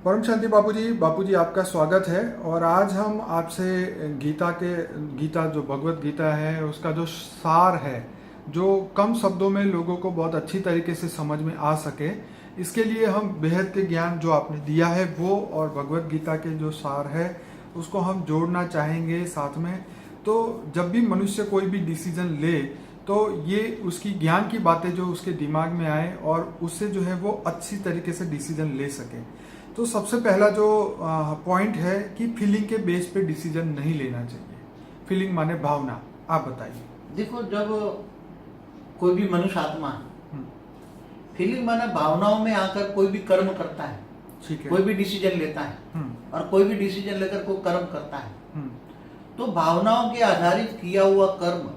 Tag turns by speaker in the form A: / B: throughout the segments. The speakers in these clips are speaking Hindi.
A: परम शांति बापूजी आपका स्वागत है। और आज हम आपसे गीता जो भगवत गीता है उसका जो सार है, जो कम शब्दों में लोगों को बहुत अच्छी तरीके से समझ में आ सके, इसके लिए हम बेहद के ज्ञान जो आपने दिया है वो और भगवत गीता के जो सार है उसको हम जोड़ना चाहेंगे साथ में। तो जब भी मनुष्य कोई भी डिसीजन ले तो ये उसकी ज्ञान की बातें जो उसके दिमाग में आए और उससे जो है वो अच्छी तरीके से डिसीजन ले सके। तो सबसे पहला जो पॉइंट है कि फीलिंग के बेस पे डिसीजन नहीं लेना चाहिए। फीलिंग माने भावना, आप बताइए।
B: देखो, जब कोई भी मनुष्य आत्मा फीलिंग माने भावनाओं में आकर कोई भी कर्म करता है,
A: ठीक है,
B: कोई भी डिसीजन लेता है और कोई भी डिसीजन लेकर कोई कर्म करता है, तो भावनाओं के आधारित किया हुआ कर्म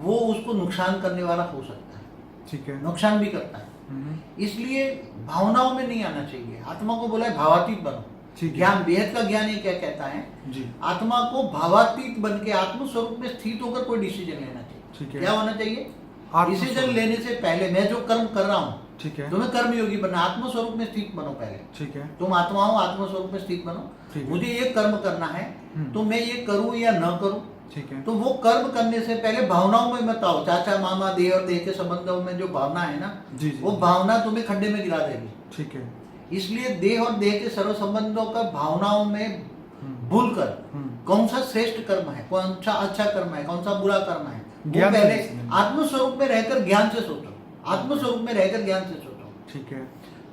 B: वो उसको नुकसान करने वाला हो सकता है,
A: ठीक है,
B: नुकसान भी करता है। इसलिए भावनाओं में नहीं आना चाहिए। आत्मा को बोला है भावातीत बनो। ज्ञान, बेहद का ज्ञान ये क्या कहता है
A: जी,
B: आत्मा को भावातीत बन के आत्म स्वरूप में स्थित होकर कोई डिसीजन लेना चाहिए।
A: ठीक है,
B: क्या होना चाहिए? डिसीजन लेने से पहले मैं जो कर्म कर रहा हूँ,
A: ठीक है,
B: तुम्हें कर्म योगी बनना, आत्म स्वरूप में स्थित बनो पहले।
A: ठीक है,
B: तुम आत्मा हो, आत्म स्वरूप में स्थित बनो। मुझे ये कर्म करना है तो मैं ये करूं या न करूं,
A: ठीक है,
B: तो वो कर्म करने से पहले भावनाओं में मत आओ। चाचा मामा देह और देह के संबंधों में जो भावना है ना,
A: जी, जी,
B: वो भावना तुम्हें खड्डे में गिरा देगी।
A: ठीक है।
B: इसलिए देह और देह के सर्व संबंधों का भावनाओं में भूलकर कौन सा श्रेष्ठ कर्म है, कौन सा अच्छा कर्म है, कौन सा बुरा कर्म है, वो पहले आत्म स्वरूप में रहकर ज्ञान से सोचो। आत्म स्वरूप में रहकर ज्ञान से सोचो,
A: ठीक है,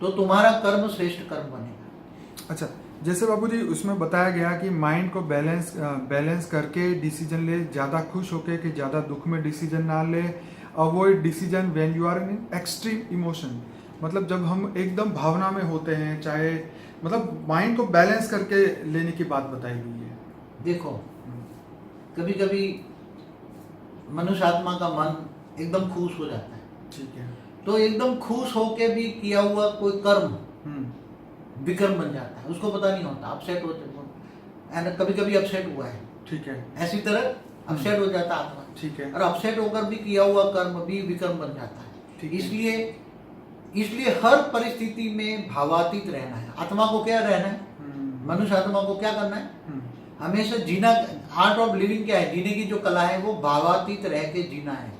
B: तो तुम्हारा कर्म श्रेष्ठ कर्म बनेगा।
A: अच्छा, जैसे बाबूजी उसमें बताया गया कि माइंड को बैलेंस करके डिसीजन ले, ज़्यादा खुश होके कि ज़्यादा दुख में डिसीजन ना ले। Avoid decision when you are in extreme emotion, मतलब जब हम एकदम भावना में होते हैं, चाहे मतलब माइंड को बैलेंस करके लेने की बात बताई गई है।
B: देखो, कभी कभी मनुष्य आत्मा का मन एकदम खुश हो जाता है,
A: ठीक है,
B: तो एकदम खुश होके भी किया हुआ कोई कर्म विकर्म बन जाता है, उसको पता नहीं होता, अपसेट हो जाता। कभी कभी अपसेट हुआ है,
A: ठीक है,
B: ऐसी तरह अपसेट हो जाता आत्मा,
A: ठीक है,
B: और अपसेट होकर भी किया हुआ कर्म भी विकर्म बन जाता है। इसलिए हर परिस्थिति में भावातीत रहना है। आत्मा को क्या रहना है? मनुष्य आत्मा को क्या करना है? हमेशा जीना। आर्ट ऑफ लिविंग क्या है? जीने की जो कला है वो भावातीत रह के जीना है,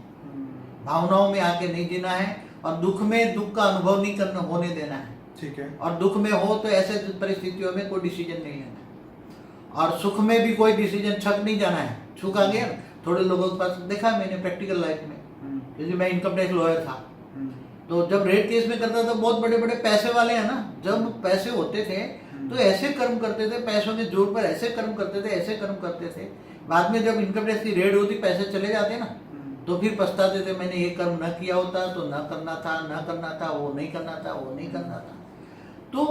B: भावनाओं में आके नहीं जीना है, और दुख में दुख का अनुभव नहीं करना होने देना है,
A: ठीक है,
B: और दुख में हो तो ऐसे परिस्थितियों में कोई डिसीजन नहीं लेना है, और सुख में भी कोई डिसीजन छक नहीं जाना है। छुक आ गया, थोड़े लोगों के पास देखा मैंने प्रैक्टिकल लाइफ में, जैसे मैं इनकम टैक्स लॉयर था, तो जब रेट केस में करता था, बहुत बड़े बड़े पैसे वाले हैं ना, जब पैसे होते थे तो ऐसे कर्म करते थे, पैसों के जोर पर ऐसे कर्म करते थे, ऐसे कर्म करते थे। बाद में जब इनकम टैक्स की रेड होती, पैसे चले जाते ना, तो फिर पछताते थे, मैंने ये कर्म न किया होता तो न करना था, न करना था, वो नहीं करना था, वो नहीं करना था। तो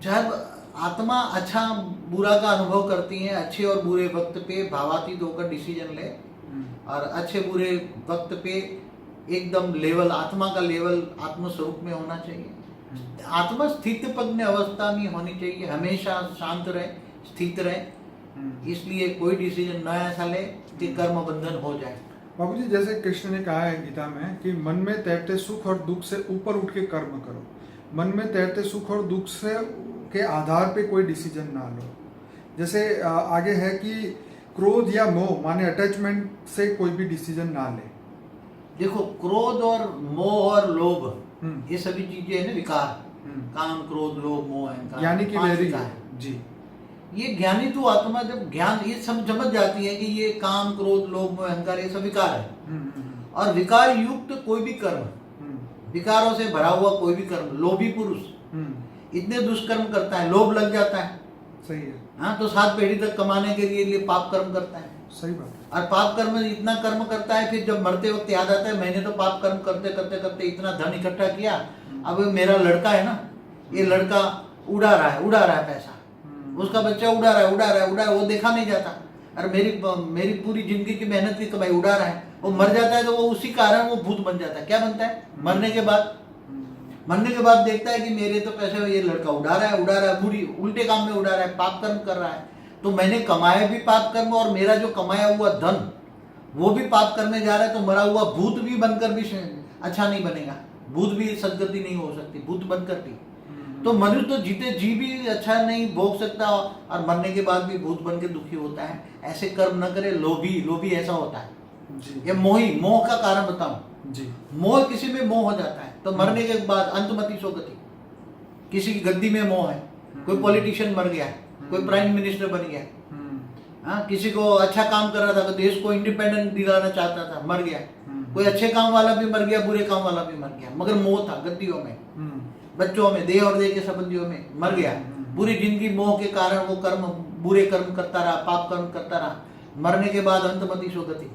B: जब आत्मा अच्छा बुरा का अनुभव करती है, अच्छे और बुरे वक्त पे भावातीत होकर डिसीजन ले, और अच्छे बुरे वक्त पे एकदम लेवल, आत्मा का लेवल आत्म स्वरूप में होना चाहिए। आत्मा स्थित प्रज्ञ अवस्था में होनी चाहिए, हमेशा शांत रहे, स्थित रहे। इसलिए कोई डिसीजन न ऐसा ले कि कर्म बंधन हो जाए।
A: बाबूजी जैसे कृष्ण ने कहा है गीता में कि मन में तैरते सुख और दुख से ऊपर उठ के कर्म करो। मन में तैरते सुख और दुख से के आधार पे कोई डिसीजन ना लो। जैसे आगे है कि क्रोध या मोह माने अटैचमेंट से कोई भी डिसीजन ना ले।
B: देखो, क्रोध और मोह और लोभ, ये सभी चीजें है ना विकार, काम क्रोध लोभ मोह अहंकार,
A: यानी कि वेरी जी,
B: ये ज्ञानी तो आत्मा जब ज्ञान ये समझ जाती है कि ये काम क्रोध लोभ मोह अहंकार ये सब विकार है, और विकार युक्त कोई भी कर्म, विकारों से भरा हुआ कोई भी कर्म, लोभी पुरुष इतने दुष्कर्म करता है, लोभ लग जाता है,
A: सही है,
B: हाँ, तो 7 पीढ़ी तक कमाने के लिए पाप कर्म करता है।
A: सही बात।
B: और पाप कर्म इतना कर्म करता है, फिर जब मरते वक्त याद आता है मैंने तो पाप कर्म करते करते करते इतना धन इकट्ठा किया, अब मेरा लड़का है ना, ये लड़का उड़ा रहा है पैसा, उसका बच्चा उड़ा रहा है, वो देखा नहीं जाता, और मेरी पूरी जिंदगी की मेहनत की कमाई उड़ा रहा है, वो मर जाता है तो वो उसी कारण वो भूत बन जाता है। क्या बनता है? मरने के बाद देखता है कि मेरे तो पैसे ये लड़का उड़ा रहा है, बुरी उल्टे काम में उड़ा रहा है, पाप कर्म कर रहा है, तो मैंने कमाया भी पाप कर्म, और मेरा जो कमाया हुआ धन वो भी पाप करने जा रहा है, तो मरा हुआ भूत भी बनकर भी अच्छा नहीं बनेगा, भूत भी सदगति नहीं हो सकती, भूत बनकर भी। तो मनुष्य तो जीते जी भी अच्छा नहीं भोग सकता और मरने के बाद भी भूत बन के दुखी होता है। ऐसे कर्म न करे। लोभी ऐसा होता है।
A: जी
B: ये मोही, मोह का कारण बताऊं।
A: जी
B: मोह किसी में मोह हो जाता है तो मरने के बाद अंतमति सोगति। किसी की गद्दी में मोह है, कोई पॉलिटिशियन मर गया, कोई प्राइम मिनिस्टर बन गया, हाँ, किसी को अच्छा काम कर रहा था, देश को इंडिपेंडेंट दिलाना चाहता था, मर गया। कोई अच्छे काम वाला भी मर गया, बुरे काम वाला भी मर गया, मगर मोह था गद्दियों में, बच्चों में, देह और देह के संबंधियों में मर गया। पूरी जिंदगी मोह के कारण वो कर्म, बुरे कर्म करता रहा, पाप कर्म करता रहा। मरने के बाद अंतमति सोगति।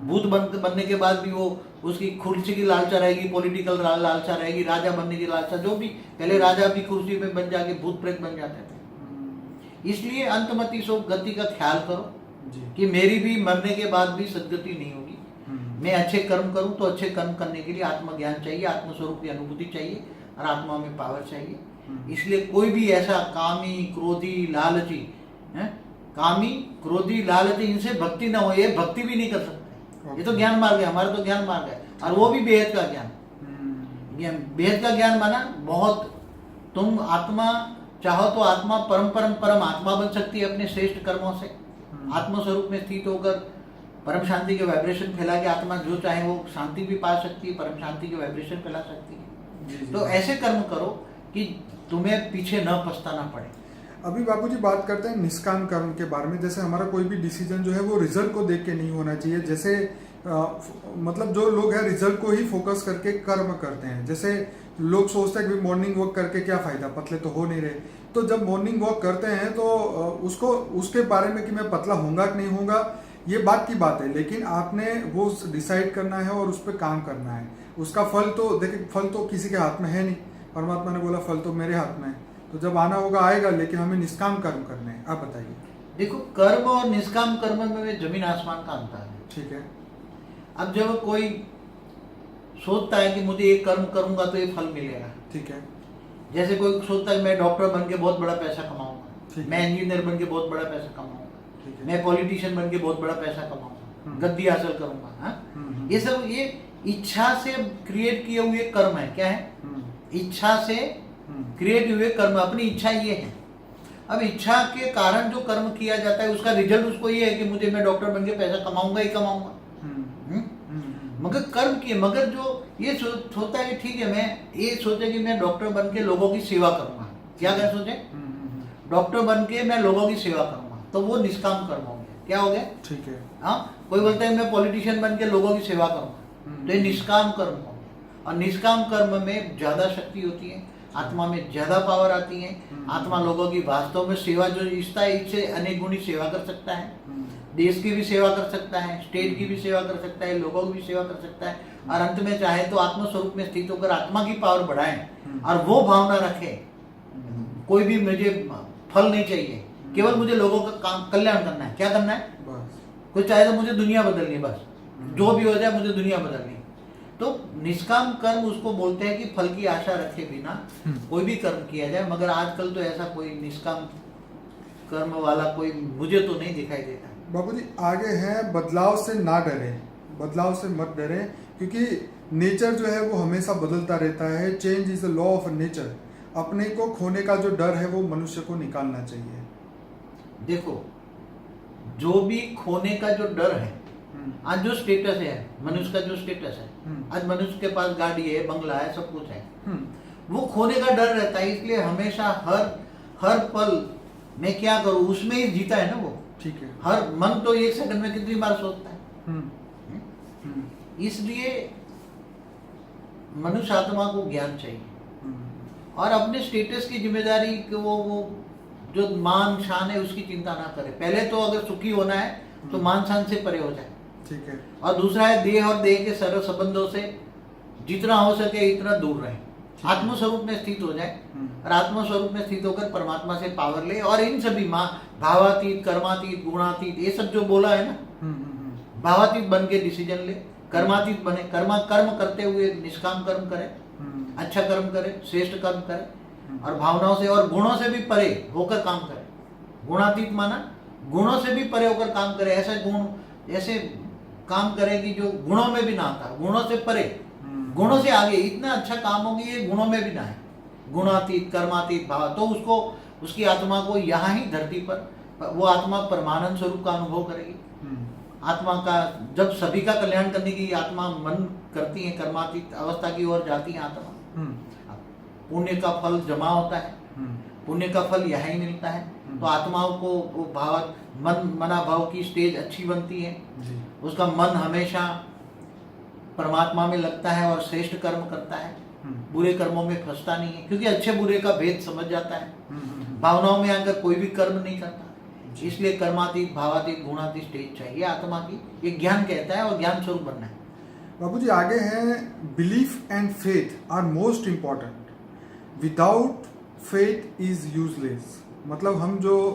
B: भूत बनने के बाद भी वो उसकी कुर्सी की लालसा रहेगी, पॉलिटिकल लालसा रहेगी, राजा बनने की लालसा, जो भी पहले राजा भी कुर्सी पे बन जाके भूत प्रेत बन जाते थे। इसलिए अंतमति सोगति का ख्याल करो कि मेरी भी मरने के बाद भी सदगति नहीं होगी। मैं अच्छे कर्म करूं तो अच्छे कर्म करने के लिए आत्मज्ञान चाहिए, आत्मस्वरूप की अनुभूति चाहिए और आत्मा में पावर चाहिए। इसलिए कोई भी ऐसा कामी, क्रोधी, लालची, कामी, क्रोधी, लालची, इनसे भक्ति ना हो, ये भक्ति भी नहीं कर सकते। ये तो ज्ञान मार्ग है, हमारा तो ज्ञान मार्ग है, और वो भी बेहद का ज्ञान। बेहद का ज्ञान माना बहुत, तुम आत्मा चाहो तो आत्मा परम आत्मा बन सकती है अपने श्रेष्ठ कर्मों से। आत्म स्वरूप में स्थित होकर परम शांति के वाइब्रेशन फैला के आत्मा जो चाहे वो शांति भी पा सकती है, परम शांति के वाइब्रेशन फैला सकती है। तो ऐसे कर्म करो कि तुम्हें पीछे न पछताना पड़े।
A: अभी बापूजी बात करते हैं निष्काम कर्म के बारे में। जैसे हमारा कोई भी डिसीजन जो है वो रिजल्ट को देख के नहीं होना चाहिए। जैसे मतलब जो लोग हैं रिजल्ट को ही फोकस करके कर्म करते हैं। जैसे लोग सोचते हैं कि मॉर्निंग वॉक करके क्या फ़ायदा, पतले तो हो नहीं रहे। तो जब मॉर्निंग वॉक करते हैं तो उसको उसके बारे में कि मैं पतला होऊंगा कि नहीं होऊंगा ये बात की बात है, लेकिन आपने वो डिसाइड करना है और उस पर काम करना है। उसका फल तो देखिए, फल तो किसी के हाथ में है नहीं। परमात्मा ने बोला फल तो मेरे हाथ में है, तो जब आना होगा आएगा, लेकिन हमें निष्काम कर्म करने हैं। आप बताइए।
B: देखो, कर्म और निष्काम कर्म में जमीन आसमान का अंतर है।
A: ठीक है।
B: अब जब कोई सोचता है कि मुझे ये कर्म करूंगा तो ये फल मिलेगा,
A: ठीक है।
B: जैसे कोई सोचता है मैं डॉक्टर बन के बहुत बड़ा पैसा कमाऊंगा, मैं इंजीनियर बन के बहुत बड़ा पैसा कमाऊंगा, मैं पॉलिटिशियन बन के बहुत बड़ा पैसा कमाऊंगा, गद्दी हासिल करूंगा। ये सब ये इच्छा से क्रिएट किए हुए कर्म है। क्या है? इच्छा से क्रिएट हुए कर्म, अपनी इच्छा ये है। अब इच्छा के कारण जो कर्म किया जाता है उसका रिजल्ट उसको ये है कि मुझे, मैं डॉक्टर बन के पैसा कमाऊंगा ही कमाऊंगा। मगर कर्म किए, मगर जो ये सोचता है कि ठीक है, मैं ये सोचे कि मैं डॉक्टर बन के लोगों की सेवा करूंगा। क्या क्या सोचे? डॉक्टर बन के मैं लोगों की सेवा करूंगा, तो वो निष्काम कर्म हो गया। क्या हो गया?
A: ठीक है।
B: हाँ, कोई बोलता है मैं पॉलिटिशियन बन के लोगों की सेवा करूंगा, तो ये निष्काम कर्म हो गया। और निष्काम कर्म में ज्यादा शक्ति होती है, आत्मा में ज्यादा पावर आती है। आत्मा लोगों की वास्तव में सेवा जो इच्छा है, इससे अनेक गुणी सेवा कर सकता है। देश की भी सेवा कर सकता है, स्टेट की भी सेवा कर सकता है, लोगों की भी सेवा कर सकता है, और अंत में चाहे तो आत्म स्वरूप में स्थित होकर आत्मा की पावर बढ़ाए और वो भावना रखे, कोई भी मुझे फल नहीं चाहिए, केवल मुझे लोगों का काम कल्याण करना है। क्या करना है? कोई चाहे तो मुझे दुनिया बदलनी है, बस जो भी हो जाए मुझे दुनिया बदलनी है। तो निष्काम कर्म उसको बोलते हैं कि फल की आशा रखे बिना कोई भी कर्म किया जाए। मगर आजकल तो ऐसा कोई निष्काम कर्म वाला कोई मुझे तो नहीं दिखाई देता।
A: बापूजी आगे है, बदलाव से ना डरे, बदलाव से मत डरे, क्योंकि नेचर जो है वो हमेशा बदलता रहता है। Change is the law of nature. अपने को खोने का जो डर है वो मनुष्य को निकालना चाहिए।
B: देखो, जो भी खोने का जो डर है, आज जो स्टेटस है मनुष्य का, जो स्टेटस है, आज मनुष्य के पास गाड़ी है, बंगला है, सब कुछ है, वो खोने का डर रहता है। इसलिए हमेशा हर पल मैं क्या करूं उसमें ही जीता है ना वो।
A: ठीक है।
B: हर मन तो एक सेकंड में कितनी बार सोचता है। इसलिए मनुष्य आत्मा को ज्ञान चाहिए और अपने स्टेटस की जिम्मेदारी कि वो जो मान शान है उसकी चिंता ना करे। पहले तो अगर सुखी होना है तो मान शान से परे हो जाए।
A: ठीक है।
B: और दूसरा है देह और देह के सर्व संबंधों से जितना हो सके इतना दूर रहे, आत्म स्वरूप में स्थित हो जाए और आत्म स्वरूप में स्थित होकर परमात्मा से पावर ले। और इन सभी भावातीत, कर्मातीत, गुणातीत, ये सब जो बोला है ना, भावातीत बन के डिसीजन ले, कर्मातीत बने, कर्म करते हुए निष्काम कर्म करे, अच्छा कर्म करे, श्रेष्ठ कर्म करे, और भावनाओं से और गुणों से भी परे होकर काम करे। गुणातीत माना गुणों से भी परे होकर काम करे। ऐसे काम करे कि जो गुणों में भी ना आता, गुणों से परे, गुणों से आगे, इतना अच्छा काम होगी ये गुणों में भी ना है। गुणातीत कर्मातीत भाव, तो उसको उसकी आत्मा को यहाँ ही धरती पर वो आत्मा परमानंद स्वरूप का अनुभव करेगी। आत्मा का जब सभी का कल्याण करने की आत्मा मन करती है, कर्मातीत अवस्था की ओर जाती है आत्मा, पुण्य का फल जमा होता है, पुण्य का फल यहाँ ही मिलता है, तो आत्माओं को वो भाव मना भाव की स्टेज अच्छी बनती है, उसका मन हमेशा परमात्मा में लगता है और श्रेष्ठ कर्म करता है, बुरे कर्मों में फंसता नहीं है, क्योंकि अच्छे बुरे का भेद समझ जाता है, भावनाओं में आकर कोई भी कर्म नहीं करता। इसलिए कर्मातीत भावातीत गुणातीत स्टेज चाहिए आत्मा की, ये ज्ञान कहता है और ज्ञान स्वरूप बनना है।
A: बाबूजी आगे हैं, belief and faith are most important, without faith is useless. मतलब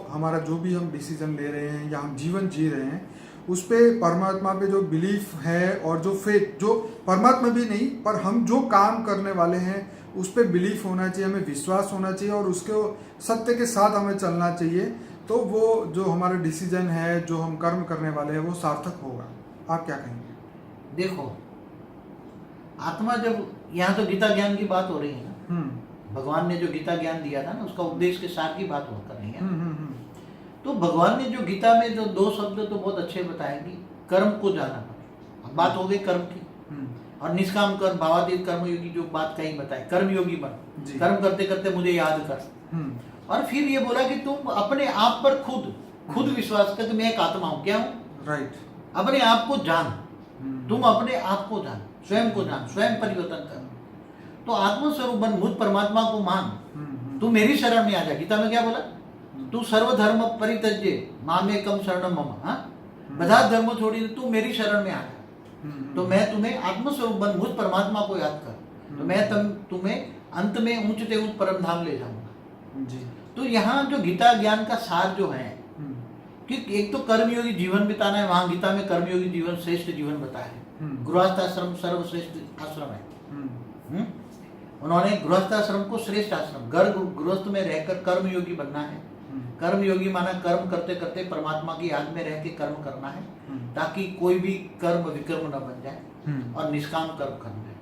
A: हमारा जो भी हम डिसीजन ले रहे हैं या हम जीवन जी रहे हैं, उस पे परमात्मा पे जो बिलीफ है और जो फेथ, जो परमात्मा भी नहीं पर हम जो काम करने वाले हैं उस पे बिलीफ होना चाहिए, हमें विश्वास होना चाहिए और उसके सत्य के साथ हमें चलना चाहिए, तो वो जो हमारा डिसीजन है, जो हम कर्म करने वाले हैं, वो सार्थक होगा। आप क्या कहेंगे?
B: देखो, आत्मा जब यहाँ तो गीता ज्ञान की बात हो रही है ना, भगवान ने जो गीता ज्ञान दिया था ना, उसका उपदेश के सार की बात हो कर रही है। तो भगवान ने जो गीता में जो 2 शब्द तो बहुत अच्छे बताए कि कर्म को जाना पड़े। अब बात हो गई कर्म की, और निष्काम कर्म भावातीत कर्मयोगी जो बात कहीं बताए, कर्मयोगी बन, कर्म करते करते मुझे याद कर। और फिर ये बोला कि तुम अपने आप पर खुद विश्वास कर, मैं एक आत्मा हूं, क्या हूं? राइट। अपने आप को जान, तुम अपने आप को जान, स्वयं को जान, स्वयं परिवर्तन कर, तो आत्मस्वरूप बन, मुझ परमात्मा को मान, तू मेरी शरण में आ जा। गीता में क्या बोला? तू सर्वधर्म परित्यज्य मामेकम शरणम मम, બધા ધર્મો છોડીને तू मेरी शरण में आ जा, तो मैं तुम्हें आत्मस्वरूप बन, मुझ परमात्मा को याद कर, तो मैं तुम्हें अंत में ऊंचते ऊंच परम धाम ले जाऊंगा जी। तो यहाँ जो गीता ज्ञान का सार जो है कि एक तो कर्मयोगी जीवन बिताना है, वहां गीता में कर्मयोगी जीवन श्रेष्ठ जीवन बताया है। गृहस्थाश्रम सर्वश्रेष्ठ आश्रम है, उन्होंने गृहस्थाश्रम को श्रेष्ठ आश्रम, गृहस्थ में रहकर कर्मयोगी बनना है। कर्मयोगी माना कर्म करते करते परमात्मा की याद में रह के कर्म करना है, ताकि कोई भी कर्म विकर्म न बन जाए और निष्काम कर्म करना है।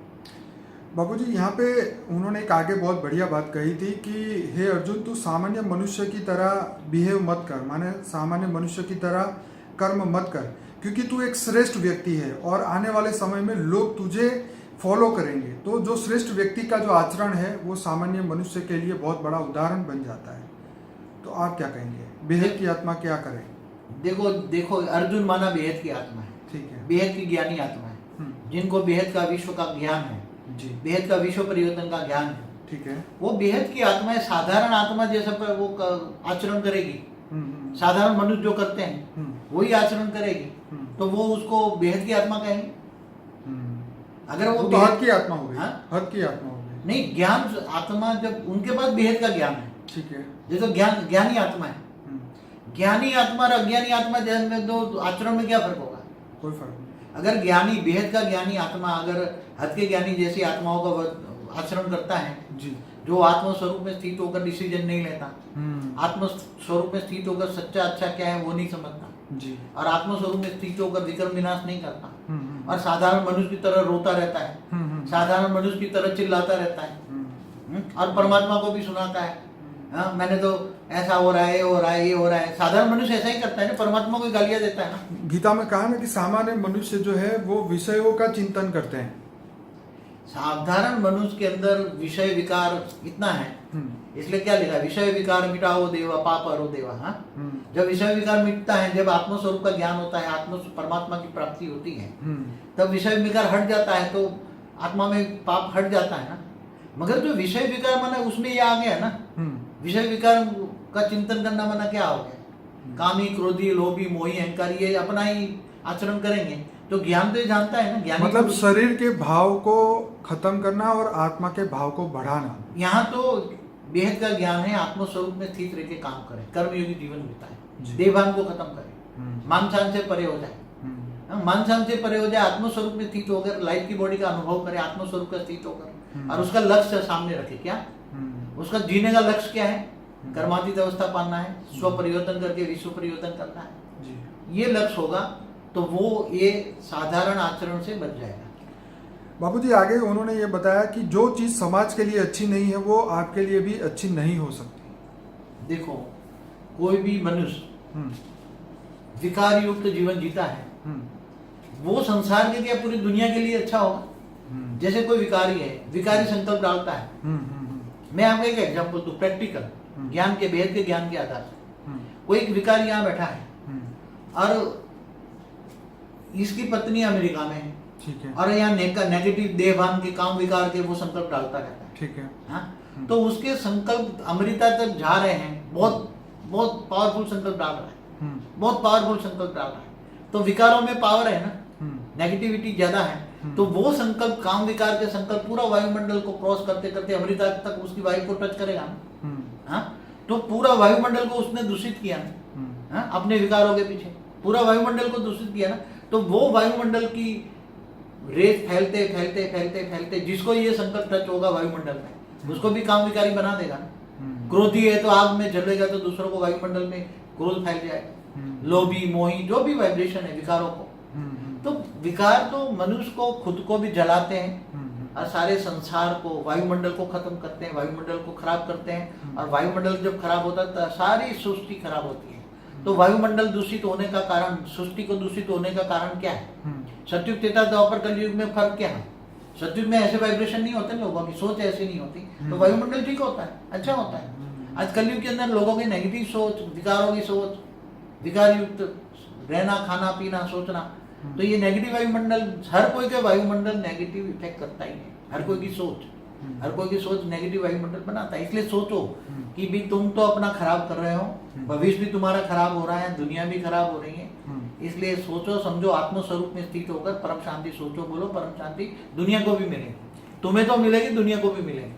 A: बाबूजी यहाँ पे उन्होंने एक आगे बहुत बढ़िया बात कही थी कि हे अर्जुन, तू सामान्य मनुष्य की तरह बिहेव मत कर, माने सामान्य मनुष्य की तरह कर्म मत कर, क्योंकि तू एक श्रेष्ठ व्यक्ति है और आने वाले समय में लोग तुझे फॉलो करेंगे। तो जो श्रेष्ठ व्यक्ति का जो आचरण है वो सामान्य मनुष्य के लिए बहुत बड़ा उदाहरण बन जाता है। तो आप क्या कहेंगे, बेहद की आत्मा क्या करे?
B: देखो अर्जुन माना बेहद की आत्मा है, ठीक है, बेहद की ज्ञानी आत्मा है, जिनको बेहद का विश्व का ज्ञान है जी, बेहद का विश्व परिवर्तन का ज्ञान है, ठीक है, वो बेहद की आत्मा है। साधारण आत्मा जैसा पर वो आचरण करेगी, साधारण मनुष्य जो करते हैं वही आचरण करेगी, तो वो उसको बेहद की आत्मा कहेंगे। अगर वो
A: तो हद की आत्मा हो गई, हद की आत्मा हो गई।
B: नहीं, ज्ञान आत्मा जब उनके पास बेहद का ज्ञान है,
A: ठीक है,
B: जैसे ज्ञानी आत्मा है, ज्ञानी आत्मा और अज्ञानी आत्मा में दो आचरण में क्या फर्क होगा?
A: कोई फर्क नहीं।
B: अगर ज्ञानी बेहद का ज्ञानी आत्मा अगर हद के ज्ञानी जैसी आत्माओं का आचरण करता है जी, जो आत्म स्वरूप में स्थित होकर डिसीजन नहीं लेता, आत्म स्वरूप में स्थित होकर सच्चा अच्छा क्या है वो नहीं समझता जी, और आत्म स्वरूप में स्थित होकर विक्रम विनाश नहीं करता, और साधारण मनुष्य की तरह रोता रहता है, साधारण मनुष्य की तरह चिल्लाता रहता है, और परमात्मा को भी सुनाता है, मैंने तो ऐसा हो रहा है, ये हो रहा है, ये हो रहा है। साधारण मनुष्य ऐसा ही करता है ना, परमात्मा को गालियां देता है ना।
A: गीता में कहा ना कि सामान्य मनुष्य जो है वो विषयों का चिंतन करते हैं।
B: साधारण मनुष्य के अंदर विषय विकार इतना है, इसलिए क्या लिखा, विषय विकार मिटाओ देवा पाप हरो देवा। जब विषय विकार मिटता है, जब आत्म स्वरूप का ज्ञान होता है, आत्म परमात्मा की प्राप्ति होती है, तब विषय विकार हट जाता है, तो आत्मा में पाप हट जाता है ना। मगर जो विषय विकार माना उसमें ये आ गया ना, विषय विकार का चिंतन करना माना क्या हो गया, कामी क्रोधी लोभी मोही अहंकारी ये अपना ही आचरण करेंगे, तो ज्ञान तो ये जानता है ना, ज्ञान
A: मतलब शरीर के भाव को खत्म करना और आत्मा के भाव को बढ़ाना।
B: यहाँ तो बेहद का ज्ञान है, आत्म स्वरूप में स्थित रह के काम करे, कर्मयोगी जीवन बिताए, देहभान को खत्म करे, मानसान से परे हो जाए, मानसान से परे हो जाए, आत्म स्वरूप में स्थित होकर लाइफ की बॉडी का अनुभव करे, आत्म स्वरूप का स्थित होकर, और उसका लक्ष्य सामने रखे। क्या उसका जीने का लक्ष्य क्या है? कर्मातीत अवस्था पाना है, स्व परिवर्तन करके विश्व परिवर्तन करना है जी। ये लक्ष्य होगा तो वो ये साधारण आचरण से बच जाएगा।
A: बापूजी आगे उन्होंने ये बताया कि जो चीज़ समाज के लिए अच्छी नहीं है वो आपके लिए भी अच्छी नहीं हो सकती।
B: देखो, कोई भी मनुष्य
A: हम्म,
B: विकार युक्त जीवन जीता है,
A: हम्म,
B: वो संसार के लिए पूरी दुनिया के लिए अच्छा होगा।
A: हम्म,
B: जैसे कोई विकारी है, विकारी संकल्प डालता है।
A: हम्म, हम्म,
B: मैं आपको एक एग्जांपल दूं, प्रैक्टिकल
A: हम्म।
B: ज्ञान के, भेद के ज्ञान के आधार से।
A: हम्म,
B: कोई एक विकारी यहाँ बैठा है
A: हम्म,
B: और इसकी पत्नी अमेरिका में है,
A: ठीक है,
B: और यहाँ नेगेटिव देहभान के, काम विकार के वो संकल्प डालता रहता है।
A: ठीक है,
B: हाँ? तो उसके संकल्प अमृता तक जा रहे हैं, बहुत बहुत पावरफुल संकल्प डाल रहा है, बहुत पावरफुल संकल्प डाल रहा है। तो विकारों में पावर है ना, नेगेटिविटी ज्यादा है, तो वो संकल्प, काम विकार के संकल्प पूरा वायुमंडल को क्रॉस करते करते अमृता तक उसकी वाइफ को टच करेगा ना। हाँ? तो पूरा वायुमंडल को उसने दूषित किया ना। हाँ? अपने विकारों के पीछे पूरा वायुमंडल को दूषित किया ना। तो वो वायुमंडल की रेत फैलते फैलते फैलते फैलते, जिसको ये संकल्प टच होगा वायुमंडल में, उसको भी काम विकारी बना देगा ना। क्रोधी है तो आग में जलेगा, तो दूसरों को वायुमंडल में क्रोध फैल जाएगा। लोभी, मोही, जो भी वाइब्रेशन है विकारों को, तो विकार तो मनुष्य को, खुद को भी जलाते हैं और सारे संसार को, वायुमंडल को खत्म करते हैं, वायुमंडल को खराब करते हैं। और वायुमंडल जब खराब होता है तो सारी सृष्टि खराब होती है। तो वायुमंडल दूषित होने का कारण, सृष्टि को दूषित होने का कारण क्या है? सतयुग, त्रेता, द्वापर, कलयुग में फर्क क्या है? सतयुग में ऐसे वाइब्रेशन नहीं होते, लोगों की सोच ऐसी नहीं होती, तो वायुमंडल ठीक होता है, अच्छा होता है। आज कलयुग के अंदर लोगों की नेगेटिव सोच, विकारों की सोच, विकार युक्त रहना, खाना पीना, सोचना, तो ये नेगेटिव वायुमंडल, हर कोई का वायुमंडल नेगेटिव इफेक्ट करता ही है। हर कोई की सोच, हर कोई की सोच नेगेटिव वायुमंडल बनाता है। इसलिए सोचो कि भी तुम तो अपना खराब कर रहे हो, भविष्य भी तुम्हारा खराब हो रहा है, दुनिया भी खराब हो रही है। इसलिए सोचो, समझो, आत्मस्वरूप में स्थित होकर परम शांति सोचो, बोलो परम शांति दुनिया को भी मिलेगी, तुम्हें तो मिलेगी, दुनिया को भी मिलेगी।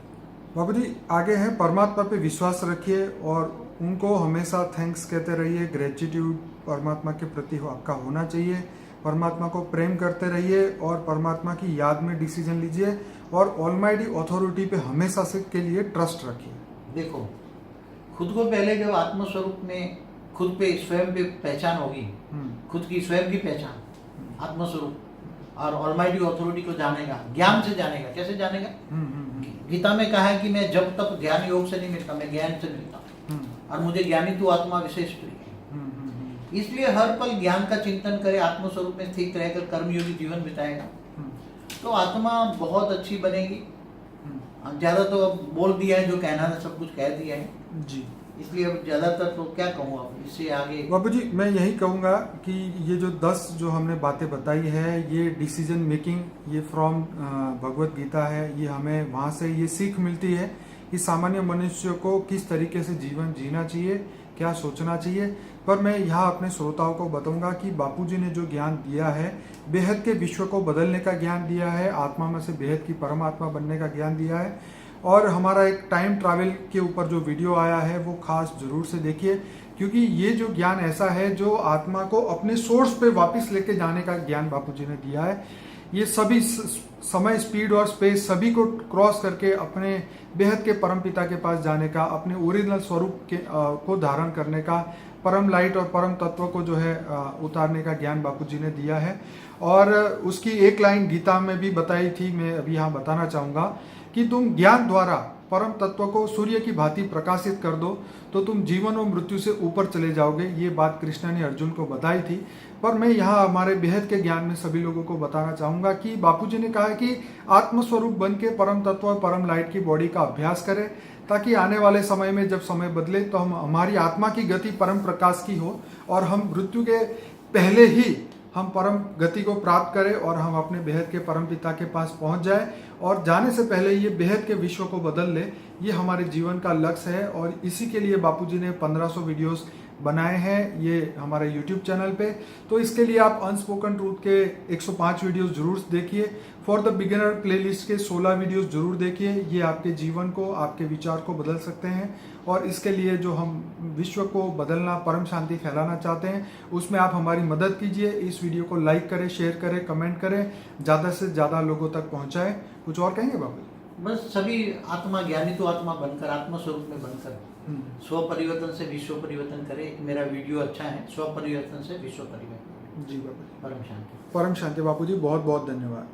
A: बाबू जी आगे है, परमात्मा पे विश्वास रखिए और उनको हमेशा थैंक्स कहते रहिए। ग्रेटिट्यूड परमात्मा के प्रति आपका होना चाहिए। परमात्मा को प्रेम करते रहिए और परमात्मा की याद में डिसीजन लीजिए और ऑलमाइटी अथॉरिटी पे हमेशा से के लिए ट्रस्ट रखिए।
B: देखो, खुद को पहले जब आत्मस्वरूप में खुद पे, स्वयं पे पहचान होगी, खुद की स्वयं की पहचान, आत्मस्वरूप, और ऑलमाइटी अथॉरिटी को जानेगा, ज्ञान से जानेगा। कैसे जानेगा? गीता में कहा है कि मैं जब तक ध्यान योग से नहीं मिलता, मैं ज्ञान से मिलता हूँ, और मुझे ज्ञानी तू आत्मा विशेष प्रिय है। इसलिए हर पल ज्ञान का चिंतन करे, आत्मस्वरूप में स्थित रहकर कर्मयोगी जीवन बिताएगा, तो आत्मा बहुत अच्छी बनेगी। ज्यादा तो अब बोल दिया है, जो कहना था सब कुछ कह दिया है
A: जी।
B: इसलिए अब ज्यादातर तो क्या कहूँ, अब इससे आगे
A: बाबू जी मैं यही कहूँगा कि ये जो 10 जो हमने बातें बताई है, ये डिसीजन मेकिंग, ये फ्रॉम भगवत गीता है। ये हमें वहाँ से ये सीख मिलती है कि सामान्य मनुष्य को किस तरीके से जीवन जीना चाहिए, क्या सोचना चाहिए। पर मैं यहाँ अपने श्रोताओं को बताऊंगा कि बापूजी ने जो ज्ञान दिया है, बेहद के विश्व को बदलने का ज्ञान दिया है, आत्मा में से बेहद की परमात्मा बनने का ज्ञान दिया है। और हमारा एक टाइम ट्रैवल के ऊपर जो वीडियो आया है वो खास जरूर से देखिए, क्योंकि ये जो ज्ञान ऐसा है जो आत्मा को अपने सोर्स पे वापस लेके जाने का ज्ञान बापूजी ने दिया है। ये सभी समय, स्पीड और स्पेस सभी को क्रॉस करके अपने बेहद के परम पिता के पास जाने का, अपने ओरिजिनल स्वरूप के को धारण करने का, परम लाइट और परम तत्व को जो है उतारने का ज्ञान बापूजी ने दिया है। और उसकी एक लाइन गीता में भी बताई थी, मैं अभी यहाँ बताना चाहूँगा कि तुम ज्ञान द्वारा परम तत्व को सूर्य की भांति प्रकाशित कर दो तो तुम जीवन और मृत्यु से ऊपर चले जाओगे। ये बात कृष्ण ने अर्जुन को बताई थी। पर मैं यहाँ हमारे बेहद के ज्ञान में सभी लोगों को बताना चाहूँगा कि बापूजी ने कहा है कि आत्मस्वरूप बन के परम तत्व और परम लाइट की बॉडी का अभ्यास करें, ताकि आने वाले समय में जब समय बदले तो हमारी आत्मा की गति परम प्रकाश की हो और हम मृत्यु के पहले ही हम परम गति को प्राप्त करें और हम अपने बेहद के परम पिता के पास पहुंच जाए और जाने से पहले ये बेहद के विश्व को बदल ले। ये हमारे जीवन का लक्ष्य है और इसी के लिए बापूजी ने 1500 वीडियोस बनाए हैं ये हमारे YouTube चैनल पे। तो इसके लिए आप अनस्पोकन ट्रूथ के 105 वीडियोस जरूर देखिए। फॉर द बिगिनर प्लेलिस्ट के 16 वीडियोस जरूर देखिए। ये आपके जीवन को, आपके विचार को बदल सकते हैं और इसके लिए जो हम विश्व को बदलना, परम शांति फैलाना चाहते हैं, उसमें आप हमारी मदद कीजिए। इस वीडियो को लाइक करें, शेयर करें, कमेंट करें, ज़्यादा से ज़्यादा लोगों तक पहुँचाएं। कुछ और कहेंगे बाबू?
B: बस सभी आत्मा, ज्ञानी तो आत्मा बनकर, आत्मस्वरूप में बनकर स्व परिवर्तन से विश्व परिवर्तन करे। मेरा वीडियो अच्छा है, स्व परिवर्तन से विश्व परिवर्तन।
A: जी बाबू,
B: परम शांति।
A: परम शांति बापू जी, बहुत बहुत धन्यवाद।